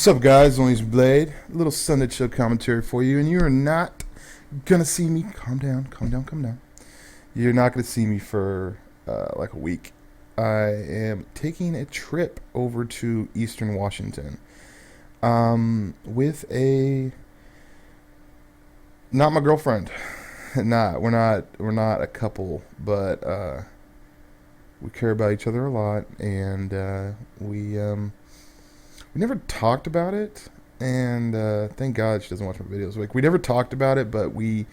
What's up, guys? ONLYUSEmeBLADE. A little Sunday chill commentary for you, and you are not gonna see me. Calm down, calm down, calm down. You're not gonna see me for like a week. I am taking a trip over to Eastern Washington with a not my girlfriend. We're not a couple, but we care about each other a lot, and we never talked about it, and thank God she doesn't watch my videos. Like, we never talked about it, but we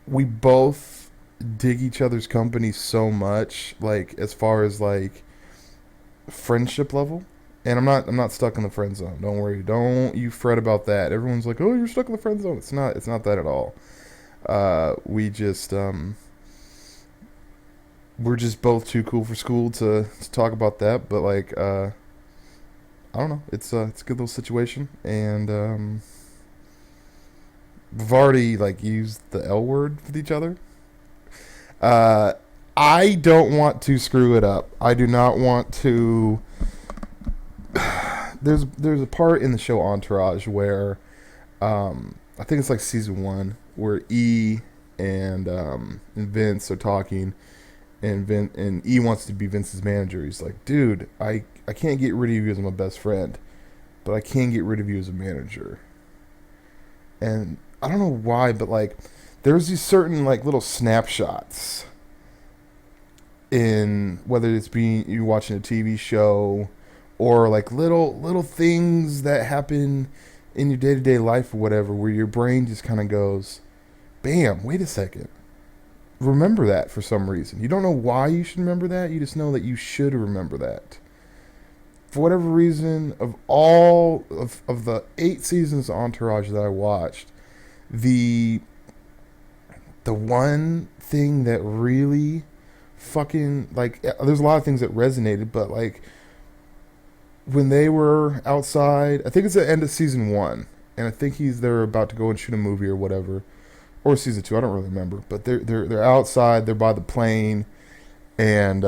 both dig each other's company so much, like as far as like friendship level. And I'm not stuck in the friend zone. Don't worry. Don't you fret about that. Everyone's like, "Oh, you're stuck in the friend zone." It's not that at all. We're just both too cool for school to talk about that, but like I don't know. It's a good little situation, and we've already like used the L word with each other. I don't want to screw it up. I do not want to. There's a part in the show Entourage where I think it's like season 1 where E and Vince are talking, and E wants to be Vince's manager. He's like, "Dude, I can't get rid of you as my best friend, but I can get rid of you as a manager." And I don't know why, but like there's these certain like little snapshots in whether it's being you watching a TV show or like little things that happen in your day-to-day life or whatever, where your brain just kind of goes, "Bam, wait a second. Remember that," for some reason. You don't know why you should remember that. You just know that you should remember that. For whatever reason, of all of the 8 seasons of Entourage that I watched, the one thing that really fucking, like, there's a lot of things that resonated, but like when they were outside, I think it's the end of season 1, and I think they're about to go and shoot a movie or whatever, or season 2, I don't really remember, but they're outside, they're by the plane, and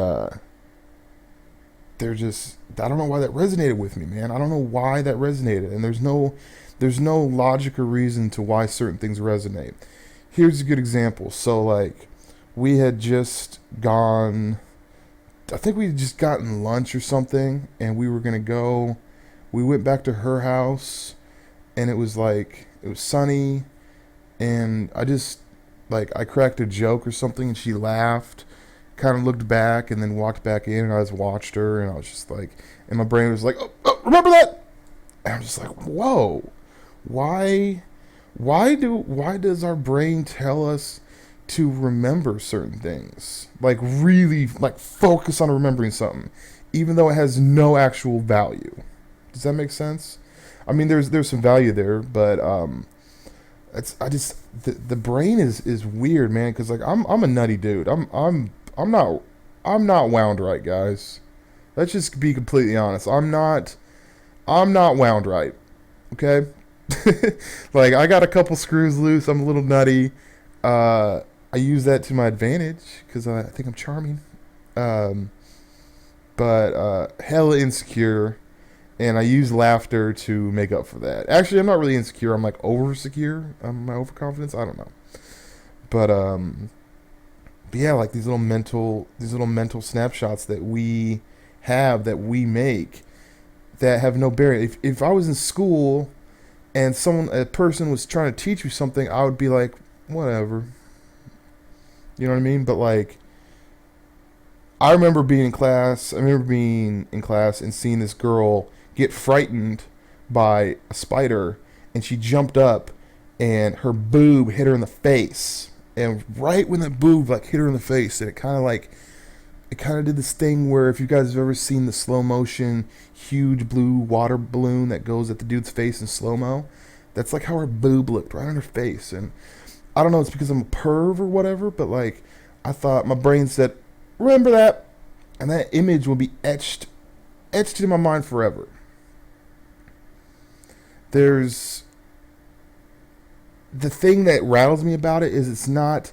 they're just, I don't know why that resonated with me, man. I don't know why that resonated, and there's no logic or reason to why certain things resonate. Here's a good example. So like we had just gone, I think we had just gotten lunch or something, and we were gonna go. We went back to her house, and it was sunny, and I cracked a joke or something, and she laughed, kind of looked back, and then walked back in, and I just watched her, and I was just like, and my brain was like, oh, remember that? And I'm just like, whoa, why does our brain tell us to remember certain things, like really like focus on remembering something, even though it has no actual value? Does that make sense? I mean, there's some value there, but the brain is weird, man, because like I'm a nutty dude. I'm not wound right, guys. Let's just be completely honest. I'm not wound right. Okay? Like, I got a couple screws loose. I'm a little nutty. I use that to my advantage because I think I'm charming. But hella insecure, and I use laughter to make up for that. Actually, I'm not really insecure. I'm like over secure. My overconfidence. I don't know. But yeah, like these little mental snapshots that we have, that we make, that have no bearing. If I was in school and a person was trying to teach me something, I would be like, whatever. You know what I mean? But like, I remember being in class. And seeing this girl get frightened by a spider, and she jumped up, and her boob hit her in the face. And right when that boob like hit her in the face, and it kind of did this thing where, if you guys have ever seen the slow motion huge blue water balloon that goes at the dude's face in slow mo, that's like how her boob looked, right on her face. And I don't know, it's because I'm a perv or whatever, but like I thought, my brain said, remember that, and that image will be etched in my mind forever. There's the thing that rattles me about it is it's not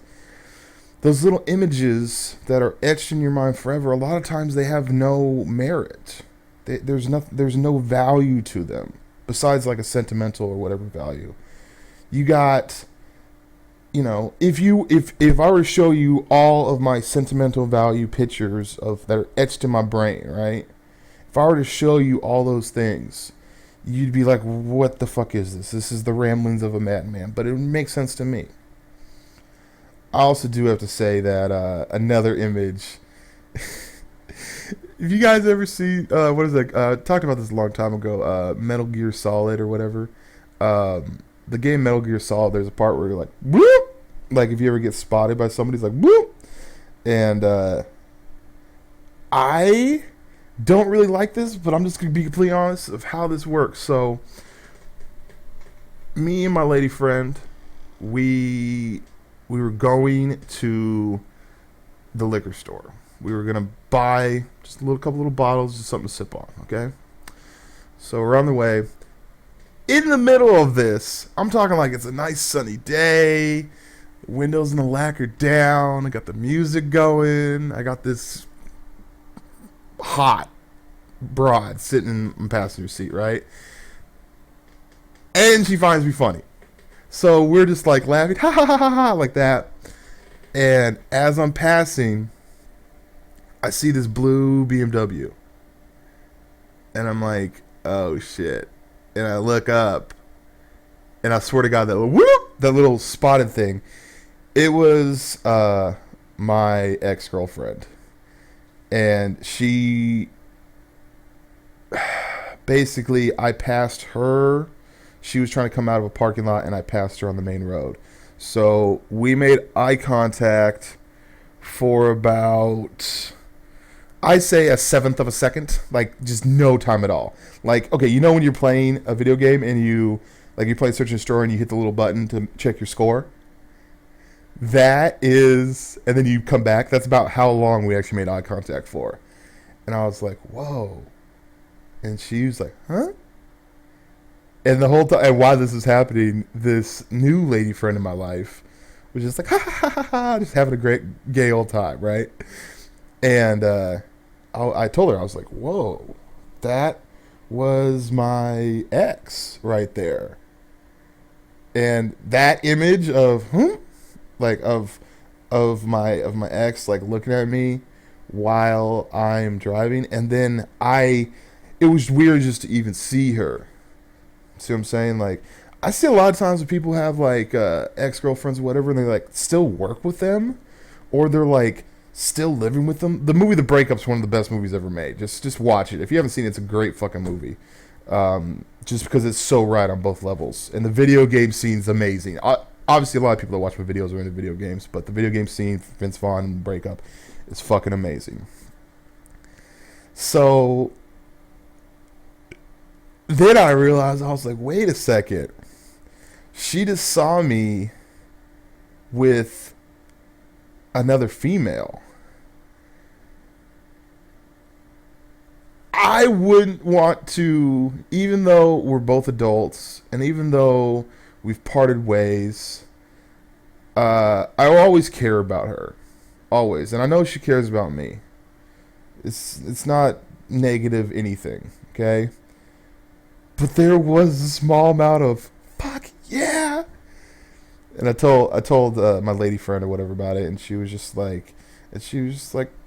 those little images that are etched in your mind forever. A lot of times they have no merit. There's no value to them. besides like a sentimental or whatever value. You got, if I were to show you all of my sentimental value pictures of that are etched in my brain, right? If I were to show you all those things, you'd be like, what the fuck is this? This is the ramblings of a madman. But it would make sense to me. I also do have to say that another image. If you guys ever see, what is it? Talked about this a long time ago. Metal Gear Solid or whatever. The game Metal Gear Solid, there's a part where you're like, whoop! Like if you ever get spotted by somebody, it's like, whoop! And I don't really like this, but I'm just going to be completely honest of how this works. So, me and my lady friend, we were going to the liquor store. We were gonna buy just a couple little bottles, just something to sip on. Okay. So we're on the way. In the middle of this, I'm talking like it's a nice sunny day. The windows in the lack are down. I got the music going. I got this hot broad sitting in my passenger seat, right? And she finds me funny. So we're just like laughing, ha ha ha ha ha, like that. And as I'm passing, I see this blue BMW. And I'm like, oh shit. And I look up, and I swear to God, that little spotted thing, it was my ex-girlfriend. And she, basically, I passed her. She was trying to come out of a parking lot, and I passed her on the main road. So we made eye contact for about, I say, a seventh of a second. Like, just no time at all. Like, okay, when you're playing a video game and you play Search and Destroy and you hit the little button to check your score? That is, and then you come back. That's about how long we actually made eye contact for. And I was like, whoa. And she was like, huh? And the whole time, and while this was happening, this new lady friend in my life was just like, ha ha ha ha ha, just having a great gay old time, right? And I told her, I was like, whoa, that was my ex right there. And that image of of my ex like looking at me while I'm driving, and then it was weird just to even see her. See what I'm saying? Like, I see a lot of times when people have like ex-girlfriends or whatever, and they like still work with them, or they're like still living with them. The movie The Breakup's one of the best movies ever made. Just watch it. If you haven't seen it, it's a great fucking movie. Just because it's so right on both levels. And the video game scene's amazing. Obviously, a lot of people that watch my videos are into video games, but the video game scene, Vince Vaughn and Breakup, is fucking amazing. So then I realized, I was like, wait a second. She just saw me with another female. I wouldn't want to, even though we're both adults, and even though we've parted ways, I will always care about her. Always. And I know she cares about me. It's not negative anything, okay? But there was a small amount of fuck yeah. And I told my lady friend or whatever about it, and she was just like,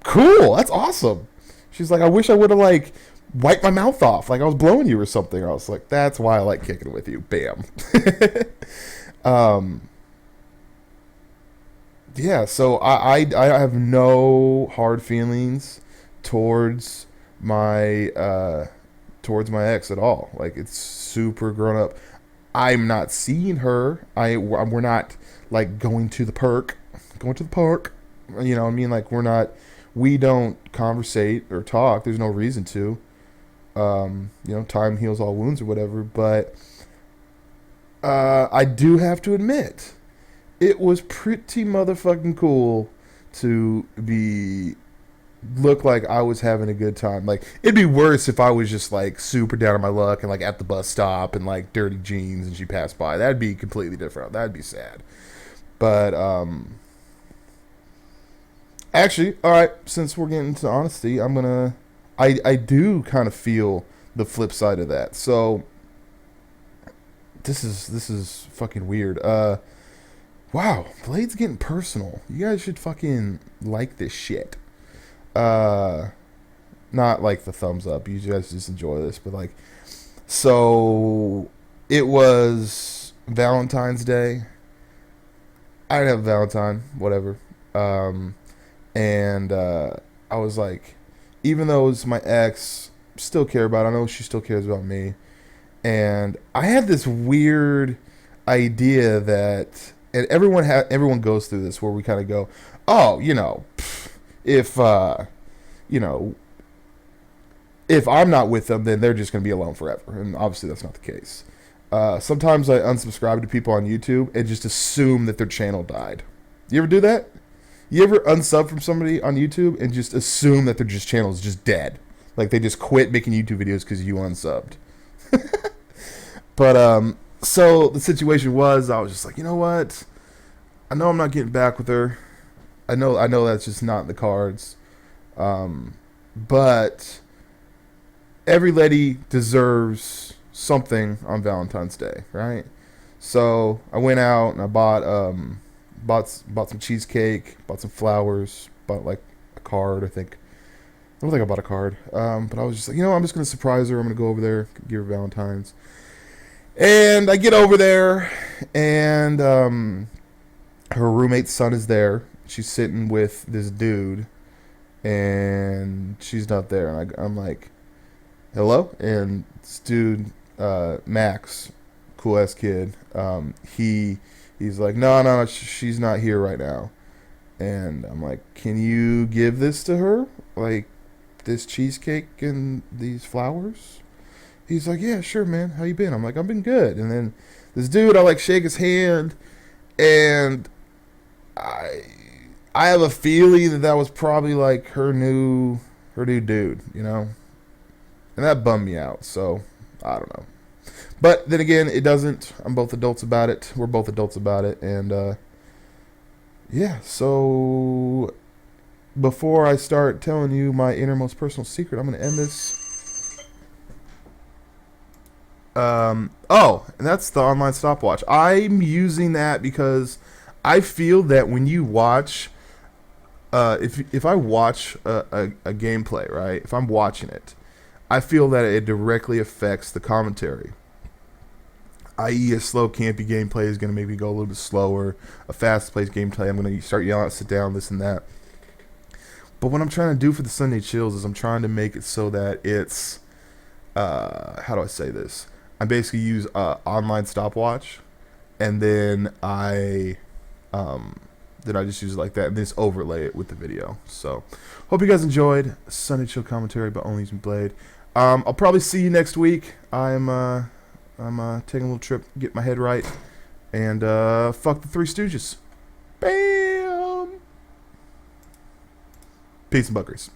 cool, that's awesome. She's like, I wish I would have like wiped my mouth off like I was blowing you or something. I was like, that's why I like kicking with you. Bam. Yeah, so I have no hard feelings towards my ex at all. Like, it's super grown up. I'm not seeing her. We're not like going to the park. You know what I mean? Like, we don't conversate or talk. There's no reason to. Time heals all wounds or whatever. But I do have to admit, it was pretty motherfucking cool to look like I was having a good time. Like, it'd be worse if I was just like super down on my luck and like at the bus stop and like dirty jeans and she passed by. That'd be completely different. That'd be sad. But actually, all right, since we're getting into honesty, I do kind of feel the flip side of that. So this is fucking weird. Wow, Blade's getting personal. You guys should fucking like this shit. Uh, Not like the thumbs up. You guys just enjoy this, but like, so it was Valentine's Day. I didn't have a Valentine, whatever. Um, and I was like, even though it's my ex, still care about it. I know she still cares about me. And I had this weird idea that, and everyone goes through this where we kind of go, oh, if you know, if I'm not with them, then they're just going to be alone forever. And obviously, that's not the case. Sometimes I unsubscribe to people on YouTube and just assume that their channel died. You ever do that? You ever unsub from somebody on YouTube and just assume that their channel is just dead? Like they just quit making YouTube videos because you unsubbed. But so the situation was, I was just like, you know what? I know I'm not getting back with her. I know that's just not in the cards. But every lady deserves something on Valentine's Day, right? So I went out and I bought some cheesecake, bought some flowers, bought like a card. I don't think I bought a card. But I was just like, I'm just gonna surprise her. I'm gonna go over there, give her Valentine's. And I get over there, and her roommate's son is there. She's sitting with this dude, and she's not there. And I'm like, hello? And this dude, Max, cool ass kid, he's like, no, she's not here right now. And I'm like, can you give this to her? Like, this cheesecake and these flowers? He's like, yeah, sure, man. How you been? I'm like, I've been good. And then this dude, I like shake his hand, and I have a feeling that was probably like her new dude, And that bummed me out. So I don't know. But then again, it doesn't. I'm both adults about it. We're both adults about it, and yeah. So before I start telling you my innermost personal secret, I'm going to end this. Oh, and that's the online stopwatch. I'm using that because I feel that when you watch, if I watch a gameplay, right? If I'm watching it, I feel that it directly affects the commentary. I.e., a slow, campy gameplay is going to make me go a little bit slower. A fast-paced gameplay, I'm going to start yelling, sit down, this and that. But what I'm trying to do for the Sunday Chills is I'm trying to make it so that it's, how do I say this? I basically use online stopwatch, and then I just use it like that, and then just overlay it with the video. So, hope you guys enjoyed Sunday Chill Commentary by ONLYUSEmeBLADE. I'll probably see you next week. I'm taking a little trip, get my head right, and fuck the Three Stooges. Bam! Peace and buckers.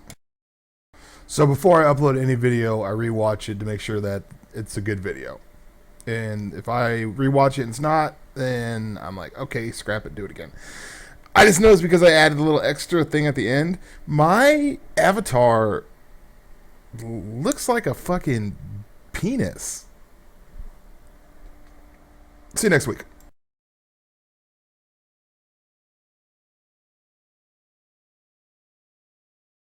So before I upload any video, I rewatch it to make sure that it's a good video. And if I rewatch it and it's not, then I'm like, okay, scrap it, do it again. I just noticed because I added a little extra thing at the end, my avatar looks like a fucking penis. See you next week.